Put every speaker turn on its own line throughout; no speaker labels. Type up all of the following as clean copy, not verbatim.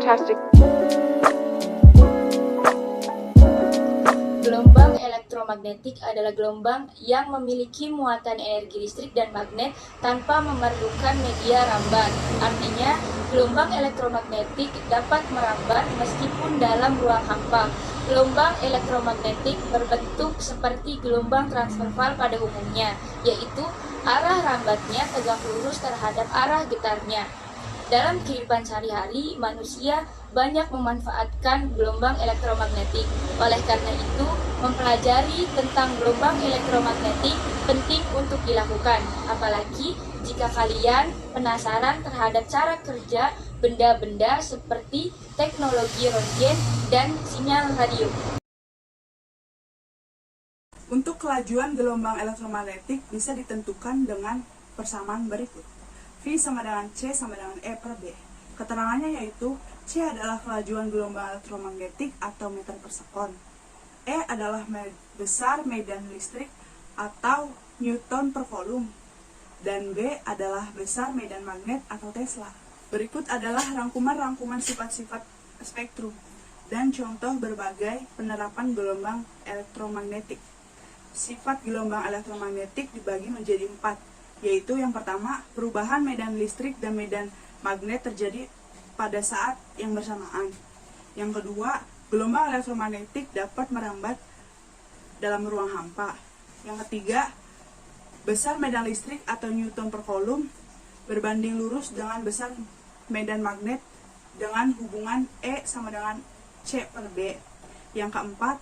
fantastic.
Gelombang elektromagnetik adalah gelombang yang memiliki muatan energi listrik dan magnet tanpa memerlukan media rambat. Artinya, gelombang elektromagnetik dapat merambat meskipun dalam ruang hampa. Gelombang elektromagnetik berbentuk seperti gelombang transversal pada umumnya, yaitu arah rambatnya tegak lurus terhadap arah getarnya. Dalam kehidupan sehari-hari, manusia banyak memanfaatkan gelombang elektromagnetik. Oleh karena itu, mempelajari tentang gelombang elektromagnetik penting untuk dilakukan. Apalagi jika kalian penasaran terhadap cara kerja benda-benda seperti teknologi röntgen dan sinyal radio.
Untuk kelajuan gelombang elektromagnetik bisa ditentukan dengan persamaan berikut. V sama dengan C sama dengan E per B. Keterangannya yaitu C adalah kelajuan gelombang elektromagnetik atau meter per sekon. E adalah besar medan listrik atau Newton per volum. Dan B adalah besar medan magnet atau Tesla. Berikut adalah rangkuman-rangkuman sifat-sifat spektrum dan contoh berbagai penerapan gelombang elektromagnetik. Sifat gelombang elektromagnetik dibagi menjadi 4. Yaitu yang pertama, perubahan medan listrik dan medan magnet terjadi pada saat yang bersamaan. Yang kedua, gelombang elektromagnetik dapat merambat dalam ruang hampa. Yang ketiga, besar medan listrik atau Newton per volum berbanding lurus dengan besar medan magnet dengan hubungan E sama dengan C per B. Yang keempat,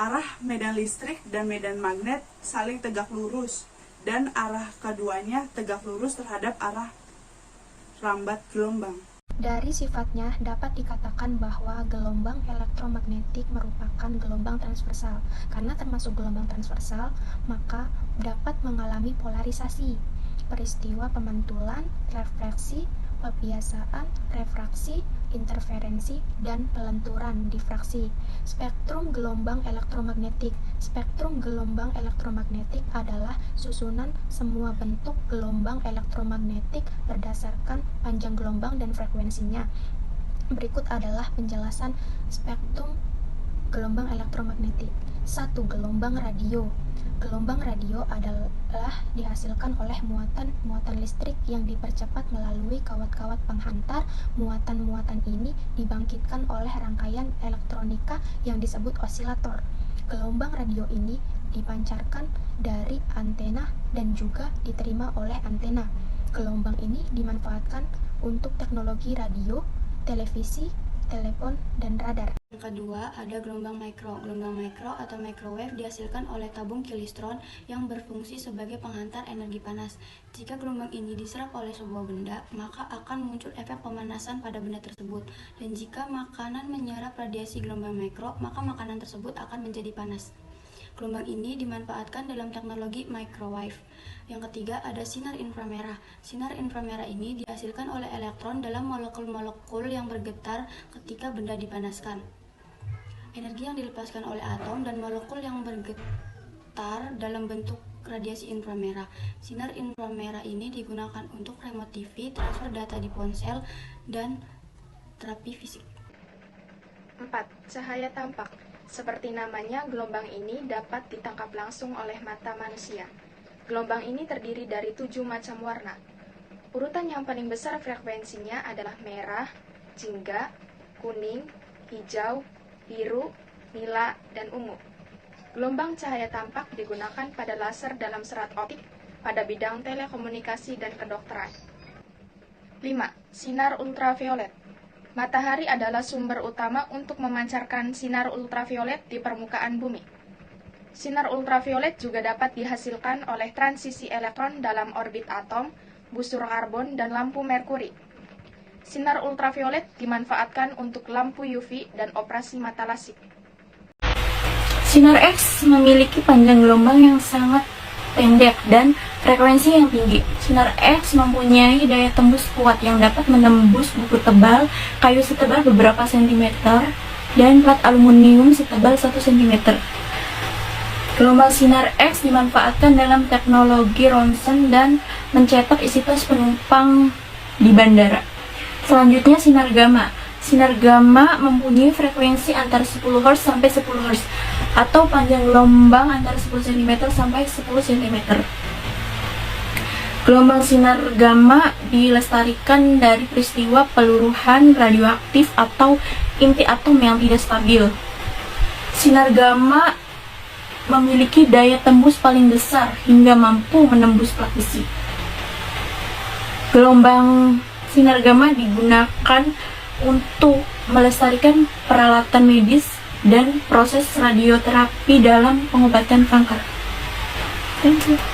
arah medan listrik dan medan magnet saling tegak lurus dan arah keduanya tegak lurus terhadap arah rambat gelombang.
Dari sifatnya dapat dikatakan bahwa gelombang elektromagnetik merupakan gelombang transversal. Karena termasuk gelombang transversal, maka dapat mengalami polarisasi, peristiwa pemantulan, refleksi, pebiasaan, refraksi, interferensi, dan pelenturan, difraksi. Spektrum gelombang elektromagnetik. Spektrum gelombang elektromagnetik adalah susunan semua bentuk gelombang elektromagnetik berdasarkan panjang gelombang dan frekuensinya. Berikut adalah penjelasan spektrum gelombang elektromagnetik. 1. Gelombang radio. Gelombang radio adalah dihasilkan oleh muatan listrik yang dipercepat melalui kawat-kawat penghantar. Muatan-muatan ini dibangkitkan oleh rangkaian elektronika yang disebut osilator. Gelombang radio ini dipancarkan dari antena dan juga diterima oleh antena. Gelombang ini dimanfaatkan untuk teknologi radio, televisi, telepon, dan radar.
Yang kedua, ada gelombang mikro. Gelombang mikro atau microwave dihasilkan oleh tabung klistron yang berfungsi sebagai penghantar energi panas. Jika gelombang ini diserap oleh sebuah benda, maka akan muncul efek pemanasan pada benda tersebut. Dan jika makanan menyerap radiasi gelombang mikro, maka makanan tersebut akan menjadi panas. Gelombang ini dimanfaatkan dalam teknologi microwave. Yang ketiga, ada sinar inframerah. Sinar inframerah ini dihasilkan oleh elektron dalam molekul-molekul yang bergetar ketika benda dipanaskan. Energi yang dilepaskan oleh atom dan molekul yang bergetar dalam bentuk radiasi inframerah. Sinar inframerah ini digunakan untuk remote TV, transfer data di ponsel, dan terapi fisik.
4. Cahaya tampak. Seperti namanya, gelombang ini dapat ditangkap langsung oleh mata manusia. Gelombang ini terdiri dari 7 macam warna. Urutan yang paling besar frekuensinya adalah merah, jingga, kuning, hijau, biru, nila, dan ungu. Gelombang cahaya tampak digunakan pada laser dalam serat optik, pada bidang telekomunikasi dan kedokteran. 5. Sinar ultraviolet. Matahari adalah sumber utama untuk memancarkan sinar ultraviolet di permukaan bumi. Sinar ultraviolet juga dapat dihasilkan oleh transisi elektron dalam orbit atom, busur karbon, dan lampu merkuri. Sinar ultraviolet dimanfaatkan untuk lampu UV dan operasi mata lasik.
Sinar X memiliki panjang gelombang yang sangat pendek dan frekuensi yang tinggi. Sinar X mempunyai daya tembus kuat yang dapat menembus buku tebal, kayu setebal beberapa sentimeter, dan plat aluminium setebal 1 cm. Gelombang sinar X dimanfaatkan dalam teknologi ronsen dan mencetak isi tas penumpang di bandara. Selanjutnya, sinar gamma. Sinar gamma mempunyai frekuensi antara 10 Hz sampai 10 Hz atau panjang gelombang antara 10 cm sampai 10 cm. Gelombang sinar gamma dilestarikan dari peristiwa peluruhan radioaktif atau inti atom yang tidak stabil. Sinar gamma memiliki daya tembus paling besar hingga mampu menembus plat besi. Gelombang sinar gamma digunakan untuk melestarikan peralatan medis dan proses radioterapi dalam pengobatan kanker. Thank you.